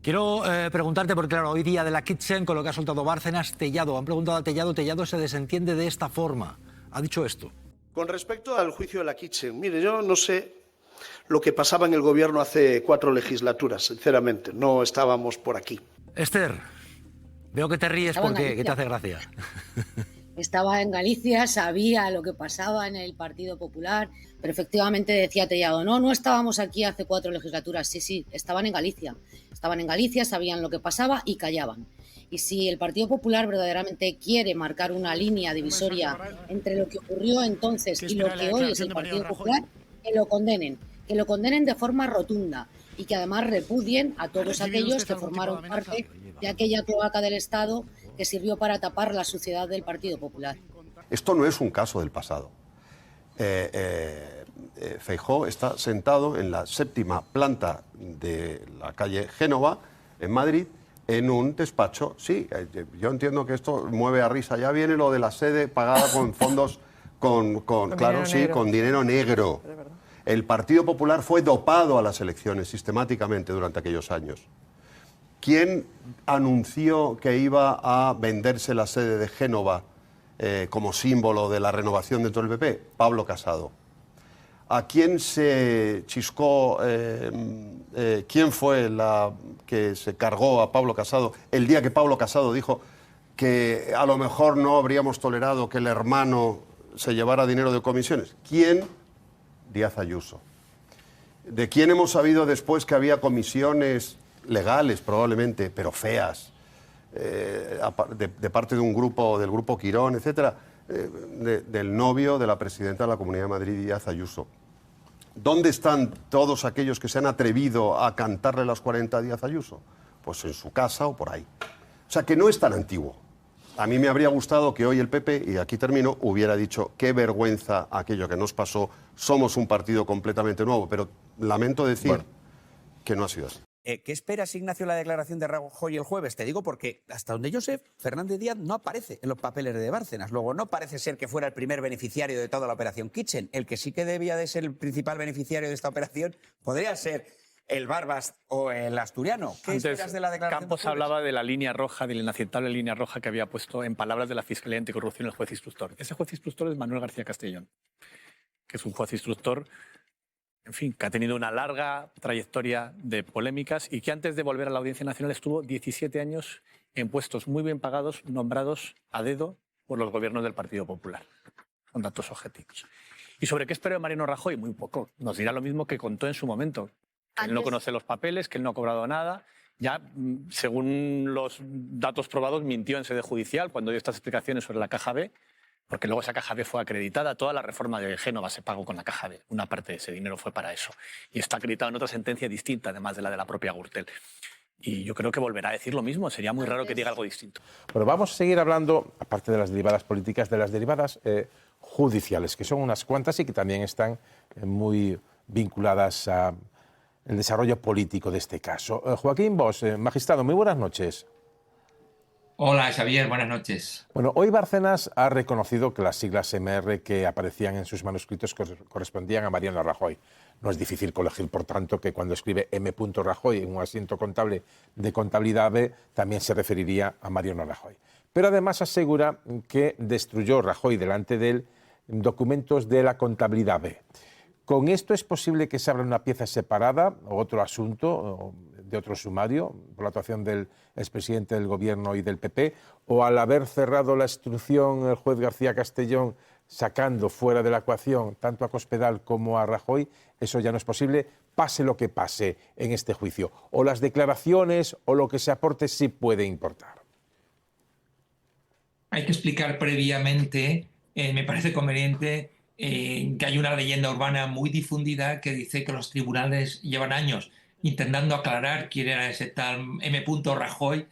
Quiero preguntarte, porque claro, hoy día de la Kitchen, con lo que ha soltado Bárcenas, Tellado. Han preguntado a Tellado, Tellado se desentiende de esta forma. Ha dicho esto. Con respecto al juicio de la Kitchen, mire, yo no sé lo que pasaba en el gobierno hace 4 legislaturas, sinceramente. No estábamos por aquí. Esther, veo que te ríes porque ¿qué te hace gracia? Estaba en Galicia, sabía lo que pasaba en el Partido Popular, pero efectivamente decía Tellado, no estábamos aquí hace 4 legislaturas. Sí, estaban en Galicia. Estaban en Galicia, sabían lo que pasaba y callaban. Y si el Partido Popular verdaderamente quiere marcar una línea divisoria entre lo que ocurrió entonces y lo que hoy es el Partido Popular, que lo condenen de forma rotunda y que además repudien a todos aquellos que formaron parte de aquella cloaca del Estado que sirvió para tapar la suciedad del Partido Popular. Esto no es un caso del pasado. Feijóo está sentado en la 7ª planta de la calle Génova, en Madrid, en un despacho. Sí, yo entiendo que esto mueve a risa. Ya viene lo de la sede pagada con fondos, con dinero negro. El Partido Popular fue dopado a las elecciones sistemáticamente durante aquellos años. ¿Quién anunció que iba a venderse la sede de Génova como símbolo de la renovación dentro del PP? Pablo Casado. ¿A quién se chiscó, quién fue la que se cargó a Pablo Casado el día que Pablo Casado dijo que a lo mejor no habríamos tolerado que el hermano se llevara dinero de comisiones? ¿Quién? Díaz Ayuso. ¿De quién hemos sabido después que había comisiones legales probablemente, pero feas, de parte de un grupo, del grupo Quirón, etcétera, del novio de la presidenta de la Comunidad de Madrid, Díaz Ayuso? ¿Dónde están todos aquellos que se han atrevido a cantarle las 40 a Díaz Ayuso? Pues en su casa o por ahí. O sea, que no es tan antiguo. A mí me habría gustado que hoy el PP, y aquí termino, hubiera dicho qué vergüenza aquello que nos pasó, somos un partido completamente nuevo, pero lamento decir que no ha sido así. ¿Qué esperas, Ignacio, la declaración de Rajoy el jueves? Te digo porque, hasta donde yo sé, Fernández Díaz no aparece en los papeles de Bárcenas. Luego, no parece ser que fuera el primer beneficiario de toda la operación Kitchen. El que sí que debía de ser el principal beneficiario de esta operación podría ser el Barbas o el Asturiano. ¿Qué esperas de la declaración? Campos hablaba de la línea roja, de la inaceptable línea roja que había puesto en palabras de la Fiscalía Anticorrupción el juez instructor. Ese juez instructor es Manuel García Castellón, que es un juez instructor, en fin, que ha tenido una larga trayectoria de polémicas y que antes de volver a la Audiencia Nacional estuvo 17 años en puestos muy bien pagados, nombrados a dedo por los gobiernos del Partido Popular. Son datos objetivos. ¿Y sobre qué espero de Mariano Rajoy? Muy poco. Nos dirá lo mismo que contó en su momento. Que él no conoce los papeles, que él no ha cobrado nada. Ya, según los datos probados, mintió en sede judicial cuando dio estas explicaciones sobre la Caja B, porque luego esa Caja B fue acreditada. Toda la reforma de Génova se pagó con la Caja B. Una parte de ese dinero fue para eso. Y está acreditado en otra sentencia distinta, además de la propia Gürtel. Y yo creo que volverá a decir lo mismo. Sería muy raro que diga algo distinto. Bueno, vamos a seguir hablando, aparte de las derivadas políticas, de las derivadas judiciales, que son unas cuantas y que también están muy vinculadas al desarrollo político de este caso. Joaquín Bosch, magistrado, muy buenas noches. Hola, Xavier, buenas noches. Bueno, hoy Bárcenas ha reconocido que las siglas MR que aparecían en sus manuscritos correspondían a Mariano Rajoy. No es difícil colegir, por tanto, que cuando escribe M. Rajoy en un asiento contable de contabilidad B, también se referiría a Mariano Rajoy. Pero además asegura que destruyó Rajoy delante de él documentos de la contabilidad B. ¿Con esto es posible que se abra una pieza separada o otro asunto de otro sumario por la actuación del expresidente del Gobierno y del PP? ¿O al haber cerrado la instrucción el juez García Castellón sacando fuera de la ecuación tanto a Cospedal como a Rajoy, eso ya no es posible, pase lo que pase en este juicio? ¿O las declaraciones o lo que se aporte sí puede importar? Hay que explicar previamente, me parece conveniente, que hay una leyenda urbana muy difundida que dice que los tribunales llevan años intentando aclarar quién era ese tal M. Rajoy.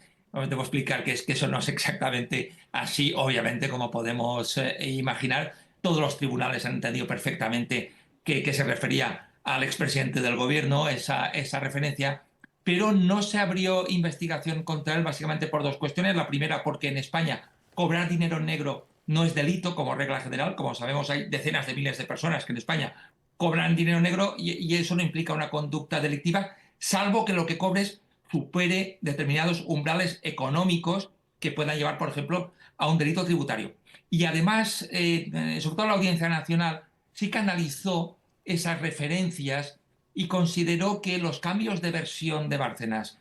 Debo explicar que eso no es exactamente así, obviamente, como podemos imaginar. Todos los tribunales han entendido perfectamente que se refería al expresidente del gobierno, esa referencia, pero no se abrió investigación contra él básicamente por dos cuestiones. La primera, porque en España cobrar dinero negro no es delito como regla general. Como sabemos, hay decenas de miles de personas que en España cobran dinero negro y eso no implica una conducta delictiva, salvo que lo que cobres supere determinados umbrales económicos que puedan llevar, por ejemplo, a un delito tributario. Y además, sobre todo la Audiencia Nacional, sí que analizó esas referencias y consideró que los cambios de versión de Bárcenas,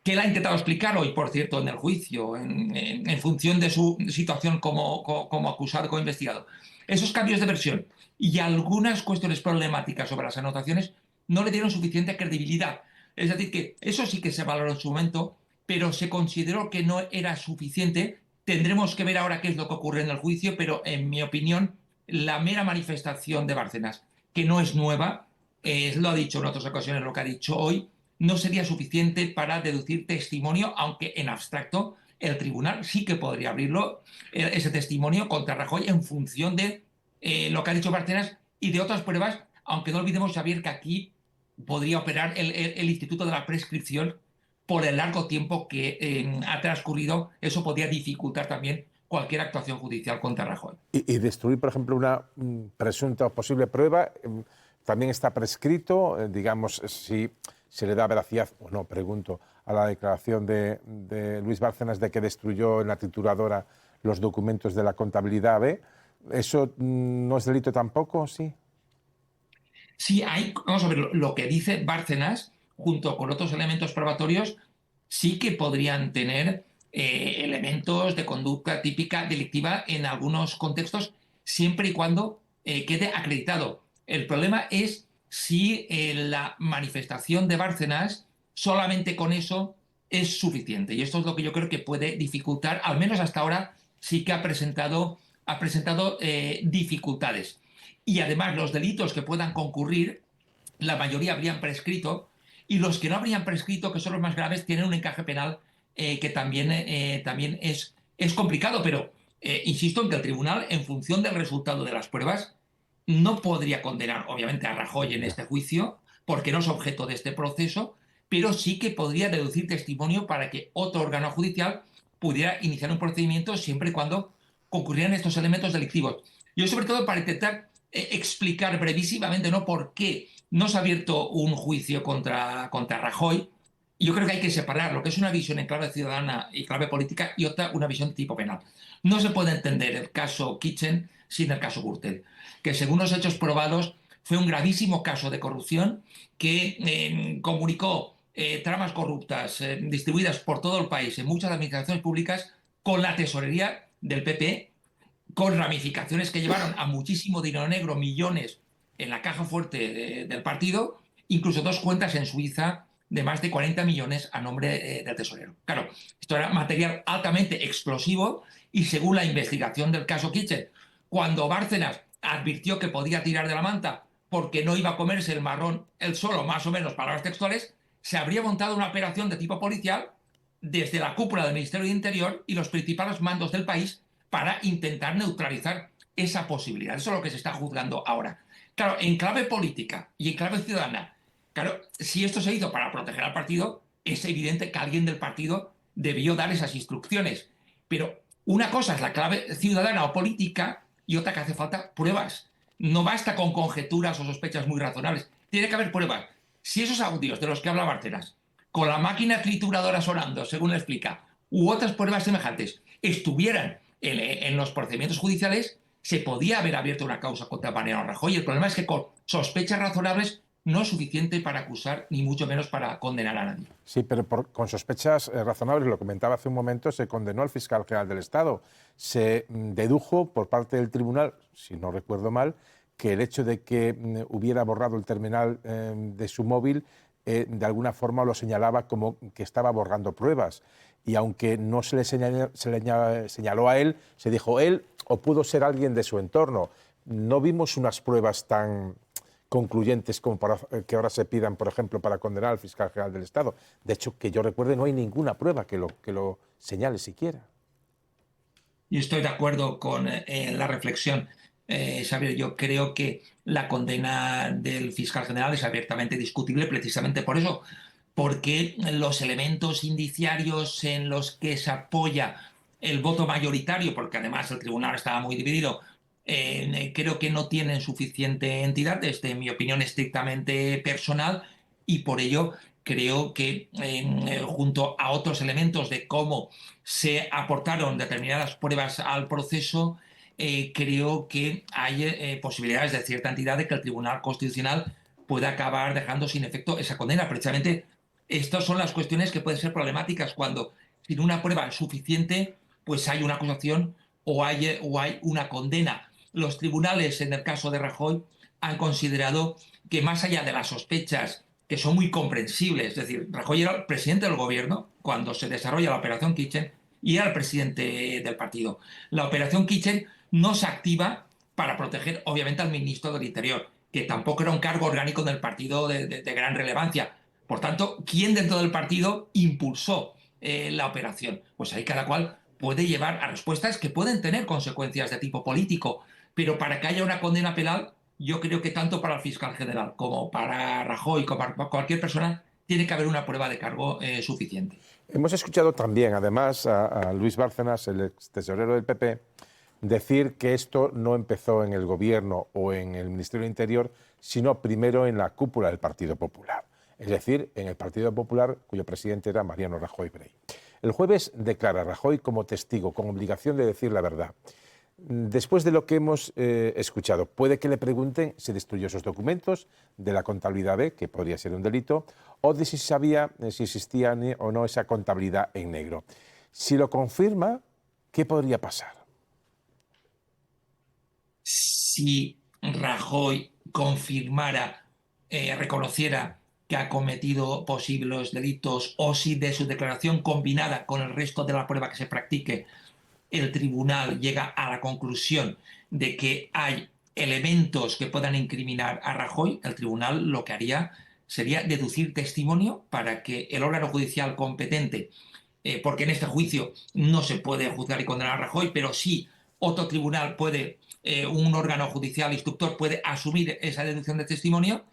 que él ha intentado explicar hoy, por cierto, en el juicio, en función de su situación como acusado, como investigado, esos cambios de versión y algunas cuestiones problemáticas sobre las anotaciones no le dieron suficiente credibilidad. Es decir, que eso sí que se valoró en su momento, pero se consideró que no era suficiente. Tendremos que ver ahora qué es lo que ocurre en el juicio, pero en mi opinión, la mera manifestación de Bárcenas, que no es nueva, lo ha dicho en otras ocasiones, lo que ha dicho hoy, no sería suficiente para deducir testimonio, aunque en abstracto el tribunal sí que podría abrirlo, ese testimonio contra Rajoy en función de lo que ha dicho Bárcenas y de otras pruebas, aunque no olvidemos, Xavier, que aquí podría operar el instituto de la prescripción por el largo tiempo que ha transcurrido. Eso podría dificultar también cualquier actuación judicial contra Rajoy. Y destruir, por ejemplo, una presunta o posible prueba, también está prescrito, digamos, si se le da veracidad o no, pregunto, a la declaración de Luis Bárcenas de que destruyó en la trituradora los documentos de la contabilidad B. ¿Eso no es delito tampoco, sí? Sí, vamos a ver, lo que dice Bárcenas, junto con otros elementos probatorios, sí que podrían tener elementos de conducta típica delictiva en algunos contextos, siempre y cuando quede acreditado. El problema es si la manifestación de Bárcenas solamente con eso es suficiente. Y esto es lo que yo creo que puede dificultar, al menos hasta ahora sí que ha presentado dificultades. Y además los delitos que puedan concurrir, la mayoría habrían prescrito, y los que no habrían prescrito, que son los más graves, tienen un encaje penal que también es complicado, pero insisto en que el tribunal, en función del resultado de las pruebas, no podría condenar, obviamente, a Rajoy en este juicio, porque no es objeto de este proceso, pero sí que podría deducir testimonio para que otro órgano judicial pudiera iniciar un procedimiento siempre y cuando concurrieran estos elementos delictivos. Yo, sobre todo, para intentar explicar brevísimamente, ¿no?, por qué no se ha abierto un juicio contra Rajoy. Yo creo que hay que separar lo que es una visión en clave ciudadana y clave política y otra, una visión tipo penal. No se puede entender el caso Kitchen sin el caso Gürtel, que según los hechos probados fue un gravísimo caso de corrupción que comunicó tramas corruptas distribuidas por todo el país en muchas administraciones públicas con la tesorería del PP, con ramificaciones que llevaron a muchísimo dinero negro, millones en la caja fuerte del partido, incluso 2 cuentas en Suiza de más de 40 millones a nombre del tesorero. Claro, esto era material altamente explosivo y según la investigación del caso Kitchen, cuando Bárcenas advirtió que podía tirar de la manta porque no iba a comerse el marrón él solo, más o menos, palabras textuales, se habría montado una operación de tipo policial desde la cúpula del Ministerio de Interior y los principales mandos del país para intentar neutralizar esa posibilidad. Eso es lo que se está juzgando ahora. Claro, en clave política y en clave ciudadana, claro, si esto se hizo para proteger al partido, es evidente que alguien del partido debió dar esas instrucciones. Pero una cosa es la clave ciudadana o política y otra que hace falta pruebas. No basta con conjeturas o sospechas muy razonables. Tiene que haber pruebas. Si esos audios de los que habla Bárcenas, con la máquina trituradora sonando, según le explica, u otras pruebas semejantes, estuvieran en los procedimientos judiciales, se podía haber abierto una causa contra Mariano Rajoy. El problema es que con sospechas razonables no es suficiente para acusar, ni mucho menos para condenar a nadie. Sí, pero con sospechas razonables, lo comentaba hace un momento, se condenó al fiscal general del Estado. Se dedujo por parte del tribunal, si no recuerdo mal, que el hecho de que hubiera borrado el terminal de su móvil de alguna forma lo señalaba como que estaba borrando pruebas. Y aunque no se le señaló a él, se dijo él o pudo ser alguien de su entorno. No vimos unas pruebas tan concluyentes como para que ahora se pidan, por ejemplo, para condenar al fiscal general del Estado. De hecho, que yo recuerde, no hay ninguna prueba que lo señale siquiera. Y estoy de acuerdo con la reflexión. Xavier, yo creo que la condena del fiscal general es abiertamente discutible precisamente por eso, porque los elementos indiciarios en los que se apoya el voto mayoritario, porque además el tribunal estaba muy dividido, creo que no tienen suficiente entidad, desde mi opinión estrictamente personal, y por ello creo que junto a otros elementos de cómo se aportaron determinadas pruebas al proceso, creo que hay posibilidades de cierta entidad de que el Tribunal Constitucional pueda acabar dejando sin efecto esa condena. Precisamente estas son las cuestiones que pueden ser problemáticas cuando sin una prueba suficiente pues hay una acusación o hay una condena. Los tribunales, en el caso de Rajoy, han considerado que más allá de las sospechas, que son muy comprensibles, es decir, Rajoy era el presidente del gobierno cuando se desarrolla la operación Kitchen y era el presidente del partido. La operación Kitchen no se activa para proteger, obviamente, al ministro del Interior, que tampoco era un cargo orgánico del partido de gran relevancia. Por tanto, ¿quién dentro del partido impulsó la operación? Pues ahí cada cual puede llevar a respuestas que pueden tener consecuencias de tipo político, pero para que haya una condena penal, yo creo que tanto para el fiscal general como para Rajoy, como para cualquier persona, tiene que haber una prueba de cargo suficiente. Hemos escuchado también, además, a Luis Bárcenas, el ex tesorero del PP, decir que esto no empezó en el Gobierno o en el Ministerio del Interior, sino primero en la cúpula del Partido Popular. Es decir, en el Partido Popular, cuyo presidente era Mariano Rajoy Brey. El jueves declara a Rajoy como testigo, con obligación de decir la verdad. Después de lo que hemos escuchado, puede que le pregunten si destruyó esos documentos de la contabilidad B, que podría ser un delito, o de si sabía si existía o no esa contabilidad en negro. Si lo confirma, ¿qué podría pasar? Si Rajoy confirmara, reconociera que ha cometido posibles delitos, o si de su declaración combinada con el resto de la prueba que se practique, el tribunal llega a la conclusión de que hay elementos que puedan incriminar a Rajoy, el tribunal lo que haría sería deducir testimonio para que el órgano judicial competente, porque en este juicio no se puede juzgar y condenar a Rajoy, pero sí otro tribunal puede, un órgano judicial instructor puede asumir esa deducción de testimonio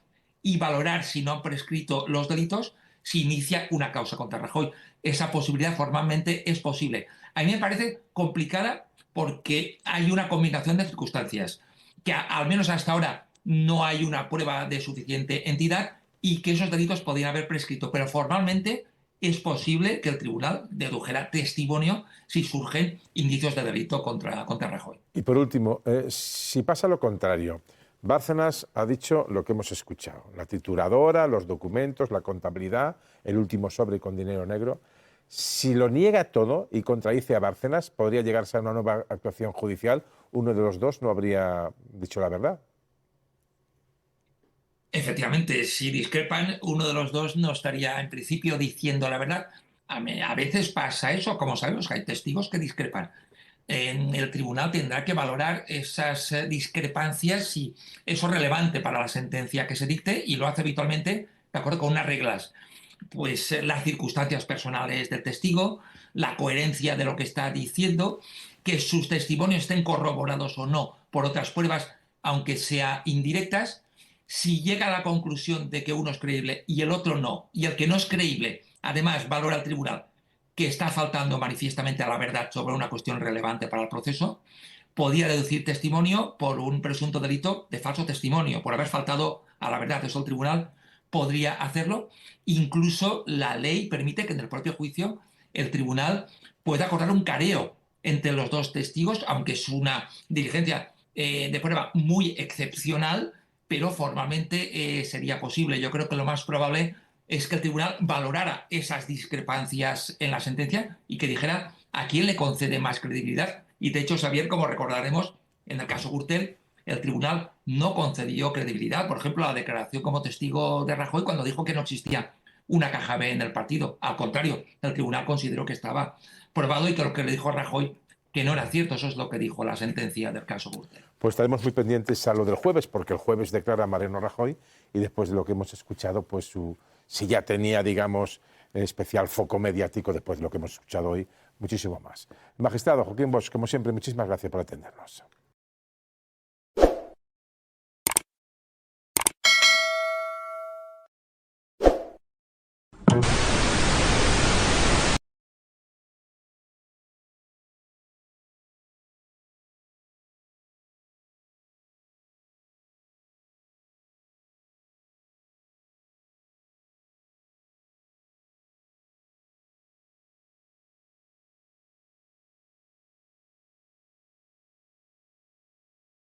y valorar si no han prescrito los delitos, si inicia una causa contra Rajoy. Esa posibilidad formalmente es posible. A mí me parece complicada porque hay una combinación de circunstancias, que al menos hasta ahora no hay una prueba de suficiente entidad y que esos delitos podrían haber prescrito, pero formalmente es posible que el tribunal dedujera testimonio si surgen indicios de delito contra Rajoy. Y por último, si pasa lo contrario, Bárcenas ha dicho lo que hemos escuchado, la trituradora, los documentos, la contabilidad, el último sobre con dinero negro. Si lo niega todo y contradice a Bárcenas, podría llegarse a una nueva actuación judicial. Uno de los dos no habría dicho la verdad. Efectivamente, si discrepan, uno de los dos no estaría en principio diciendo la verdad. A veces pasa eso, como sabemos, que hay testigos que discrepan. El tribunal tendrá que valorar esas discrepancias si eso es relevante para la sentencia que se dicte, y lo hace habitualmente de acuerdo con unas reglas. Pues las circunstancias personales del testigo, la coherencia de lo que está diciendo, que sus testimonios estén corroborados o no por otras pruebas, aunque sean indirectas. Si llega a la conclusión de que uno es creíble y el otro no, y el que no es creíble, además, valora el tribunal que está faltando manifiestamente a la verdad sobre una cuestión relevante para el proceso, podía deducir testimonio por un presunto delito de falso testimonio, por haber faltado a la verdad. Eso el tribunal podría hacerlo. Incluso la ley permite que en el propio juicio el tribunal pueda acordar un careo entre los dos testigos, aunque es una diligencia de prueba muy excepcional, pero formalmente sería posible. Yo creo que lo más probable es que el tribunal valorara esas discrepancias en la sentencia y que dijera a quién le concede más credibilidad. Y de hecho, Xavier, como recordaremos, en el caso Gürtel, el tribunal no concedió credibilidad, por ejemplo, a la declaración como testigo de Rajoy cuando dijo que no existía una caja B en el partido. Al contrario, el tribunal consideró que estaba probado y que lo que le dijo a Rajoy que no era cierto. Eso es lo que dijo la sentencia del caso Gürtel. Pues estaremos muy pendientes a lo del jueves, porque el jueves declara a Mariano Rajoy y después de lo que hemos escuchado, pues si ya tenía, digamos, especial foco mediático después de lo que hemos escuchado hoy, muchísimo más. Magistrado Joaquín Bosch, como siempre, muchísimas gracias por atendernos.